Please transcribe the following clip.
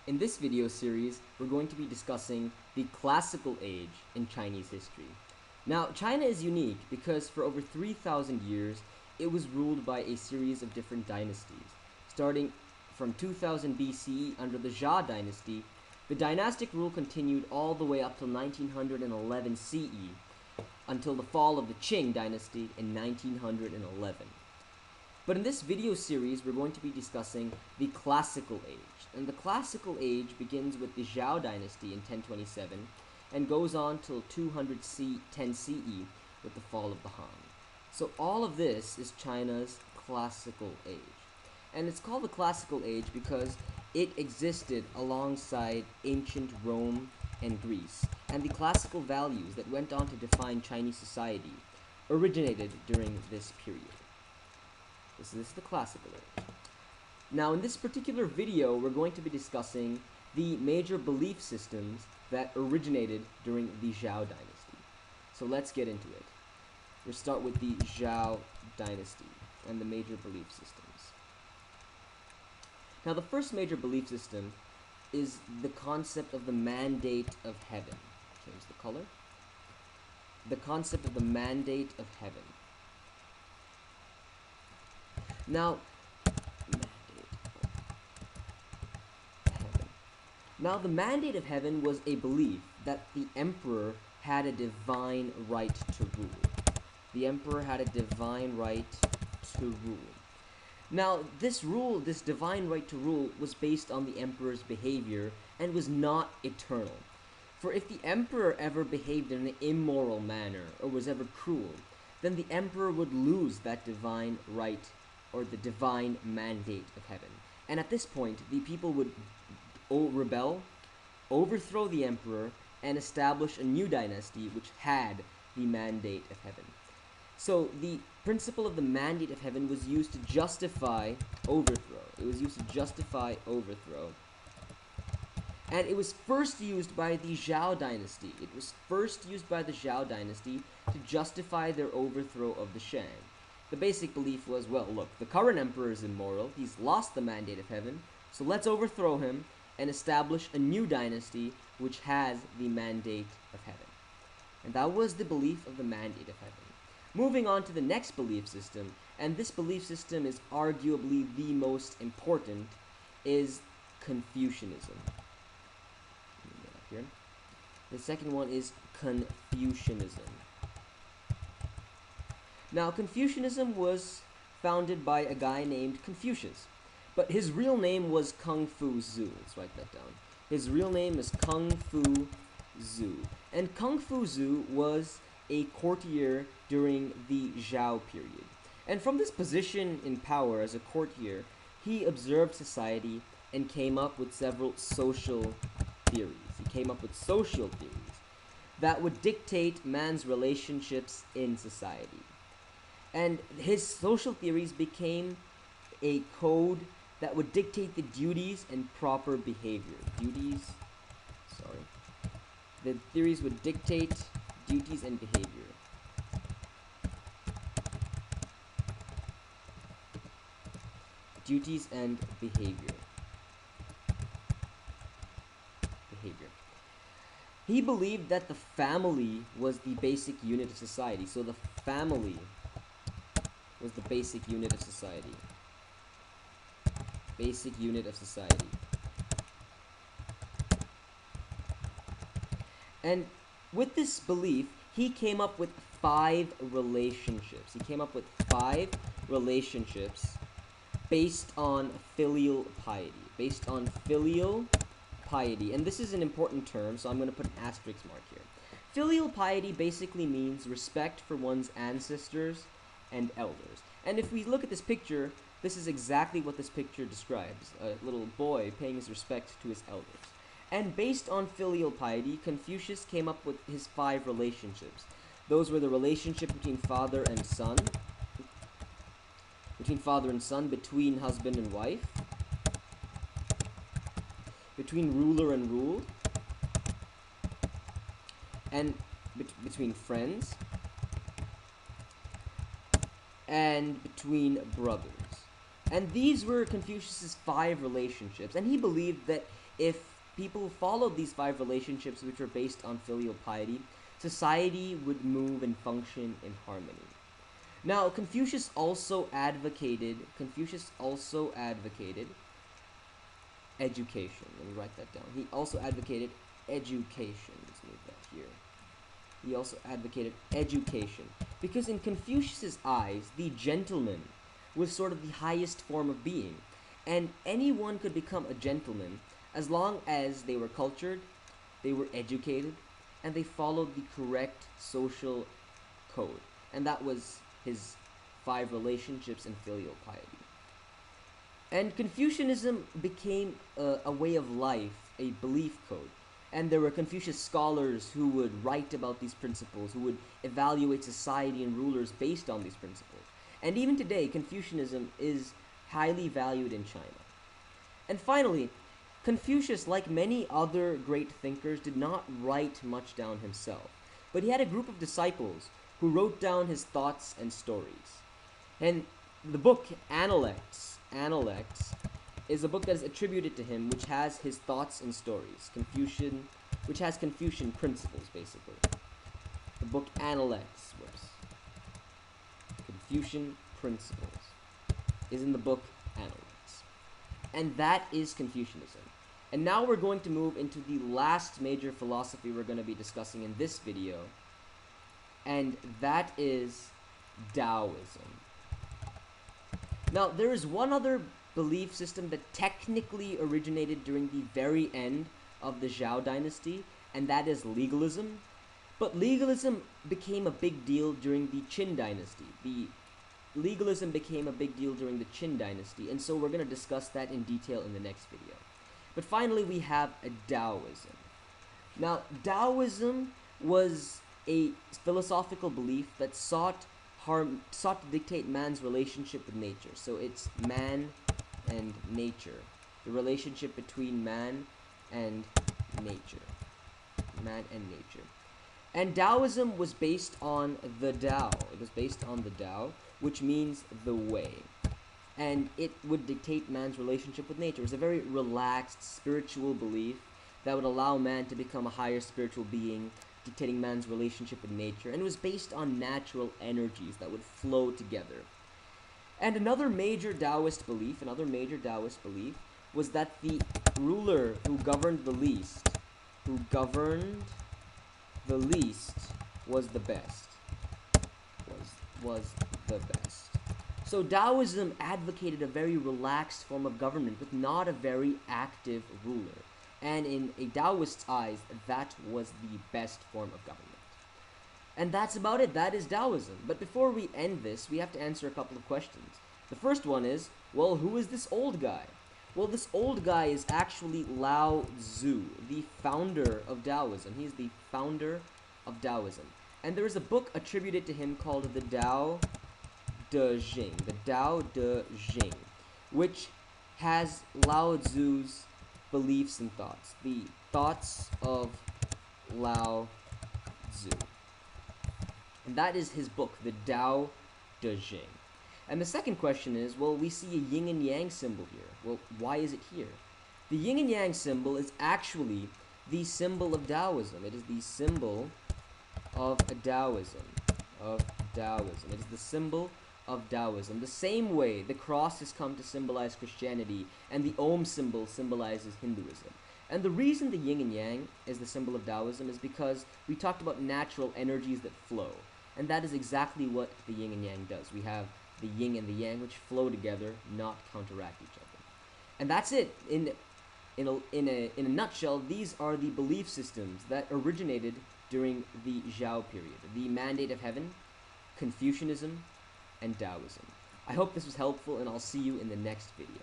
In this video series, we're going to be discussing the classical age in Chinese history. Now, China is unique because for over 3,000 years, it was ruled by a series of different dynasties. Starting from 2000 BCE under the Zhou dynasty, the dynastic rule continued all the way up till 1911 CE, until the fall of the Qing dynasty in 1911. But in this video series, we're going to be discussing the Classical Age. And the Classical Age begins with the Zhou dynasty in 1027 and goes on till 210 CE with the fall of the Han. So all of this is China's Classical Age. And it's called the Classical Age because it existed alongside ancient Rome and Greece. And the classical values that went on to define Chinese society originated during this period. This is the Classical Age. Now, in this particular video, we're going to be discussing the major belief systems that originated during the Zhou dynasty. So let's get into it. We'll start with the Zhou dynasty and the major belief systems. Now, the first major belief system is the concept of the mandate of heaven. Change the color. The concept of the mandate of heaven. Now, the mandate of heaven was a belief that the emperor had a divine right to rule. The emperor had a divine right to rule. Now, this divine right to rule, was based on the emperor's behavior and was not eternal. For if the emperor ever behaved in an immoral manner or was ever cruel, then the emperor would lose that divine right or the divine mandate of heaven. And at this point, the people would rebel, overthrow the emperor, and establish a new dynasty which had the mandate of heaven. So the principle of the mandate of heaven was used to justify overthrow. It was used to justify overthrow. And it was first used by the Zhou dynasty. It was first used by the Zhou dynasty to justify their overthrow of the Shang. The basic belief was, well, look, the current emperor is immoral, he's lost the mandate of heaven, so let's overthrow him and establish a new dynasty which has the mandate of heaven. And that was the belief of the mandate of heaven. Moving on to the next belief system, and this belief system is arguably the most important, is Confucianism. Here. The second one is Confucianism. Now, Confucianism was founded by a guy named Confucius, but his real name was Kung Fu Zhou. Let's write that down. His real name is Kung Fu Zhou. And Kung Fu Zhou was a courtier during the Zhou period. And from this position in power as a courtier, he observed society and came up with several social theories. He came up with social theories that would dictate man's relationships in society. And his social theories became a code that would dictate the duties and proper behavior. The theories would dictate duties and behavior. Duties and behavior. He believed that the family was the basic unit of society. So the family was the basic unit of society. Basic unit of society. And with this belief, he came up with 5 relationships. He came up with 5 relationships based on filial piety. Based on filial piety. And this is an important term, so I'm going to put an asterisk mark here. Filial piety basically means respect for one's ancestors and elders. And if we look at this picture, this is exactly what this picture describes. A little boy paying his respect to his elders. And based on filial piety, Confucius came up with his 5 relationships. Those were the relationship between father and son, between husband and wife, between ruler and ruled, and between friends, and between brothers. And these were Confucius's 5 relationships, and he believed that if people followed these 5 relationships which were based on filial piety, society would move and function in harmony. Now, Confucius also advocated education. Let me write that down. He also advocated education. Let's move that here. He also advocated education because in Confucius's eyes, the gentleman was sort of the highest form of being, and anyone could become a gentleman as long as they were cultured, they were educated, and they followed the correct social code. And that was his 5 relationships and filial piety. And Confucianism became a way of life, a belief code. And there were Confucius scholars who would write about these principles, who would evaluate society and rulers based on these principles. And even today, Confucianism is highly valued in China. And finally, Confucius, like many other great thinkers, did not write much down himself, but he had a group of disciples who wrote down his thoughts and stories. And the book Analects is a book that is attributed to him, which has his thoughts and stories, which has Confucian principles, basically. The book Analects, Confucian principles, is in the book Analects. And that is Confucianism. And now we're going to move into the last major philosophy we're going to be discussing in this video, and that is Taoism. Now, there is one other belief system that technically originated during the very end of the Zhou dynasty, and that is legalism. But legalism became a big deal during the Qin dynasty. Legalism became a big deal during the Qin dynasty, and so we're going to discuss that in detail in the next video. But finally, we have Taoism. Now, Taoism was a philosophical belief that sought to dictate man's relationship with nature. So it's man and nature, the relationship between man and nature. And Taoism was based on the Tao. It was based on the Tao, which means the way. And it would dictate man's relationship with nature. It was a very relaxed spiritual belief that would allow man to become a higher spiritual being, dictating man's relationship with nature. And it was based on natural energies that would flow together. And another major Taoist belief was that the ruler who governed the least was the best. Was the best. So Taoism advocated a very relaxed form of government with not a very active ruler. And in a Taoist's eyes, that was the best form of government. And that's about it. That is Taoism. But before we end this, we have to answer a couple of questions. The first one is, well, who is this old guy? Well, this old guy is actually Lao Tzu, the founder of Taoism. He's the founder of Taoism. And there is a book attributed to him called the Tao De Jing, which has Lao Tzu's beliefs and thoughts, the thoughts of Lao Tzu. And that is his book, the Tao De Jing. And the second question is, well, we see a yin and yang symbol here. Well, why is it here? The yin and yang symbol is actually the symbol of Taoism. It is the symbol of Taoism. It is the symbol of Taoism. The same way the cross has come to symbolize Christianity and the Om symbol symbolizes Hinduism. And the reason the yin and yang is the symbol of Taoism is because we talked about natural energies that flow. And that is exactly what the yin and yang does. We have the yin and the yang which flow together, not counteract each other. And that's it. In a nutshell, these are the belief systems that originated during the Zhou period. The Mandate of Heaven, Confucianism, and Taoism. I hope this was helpful, and I'll see you in the next video.